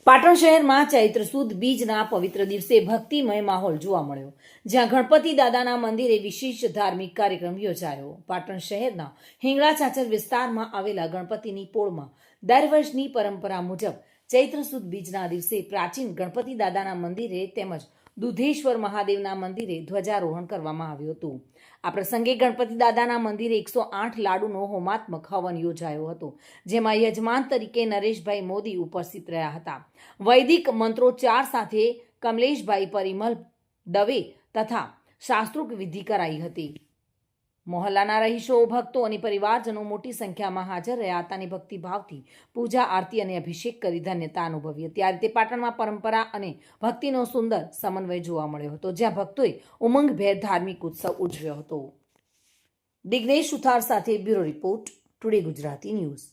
પાટણ શહેરમાં ચૈત્ર સુદ બીજના પવિત્ર દિવસે ભક્તિમય માહોલ જોવા મળ્યો, જ્યાં ગણપતિ દાદાના મંદિરે વિશેષ ધાર્મિક કાર્યક્રમ યોજાયો। પાટણ શહેરના હિંગળા ચાચર વિસ્તારમાં આવેલા ગણપતિની પોળમાં દર વર્ષની પરંપરા મુજબ ચૈત્ર સુદ બીજના દિવસે પ્રાચીન ગણપતિ દાદાના મંદિરે તેમજ દુધેશ્વર મહાદેવના મંદિરે ધ્વજારોહણ કરવામાં આવ્યું હતું। આ પ્રસંગે ગણપતિ દાદાના મંદિરે 108 લાડુનો હોમાત્મક હવન યોજાયો હતો, જેમાં યજમાન તરીકે નરેશભાઈ મોદી ઉપસ્થિત રહ્યા હતા। વૈદિક મંત્રોચ્ચાર સાથે કમલેશભાઈ પરિમલ દવે તથા શાસ્ત્રોક્ત વિધિ કરાઈ હતી। મોહલ્લાના રહીશો, ભક્તો અને પરિવારજનો મોટી સંખ્યામાં હાજર રહ્યા હતા અને ભક્તિભાવથી પૂજા, આરતી અને અભિષેક કરી ધન્યતા અનુભવી હતી। આ રીતે પાટણમાં પરંપરા અને ભક્તિનો સુંદર સમન્વય જોવા મળ્યો હતો, જ્યાં ભક્તોએ ઉમંગભેર ધાર્મિક ઉત્સવ ઉજવ્યો હતો। દિગ્નેશ સુથાર સાથે bureau report, today Gujarati news.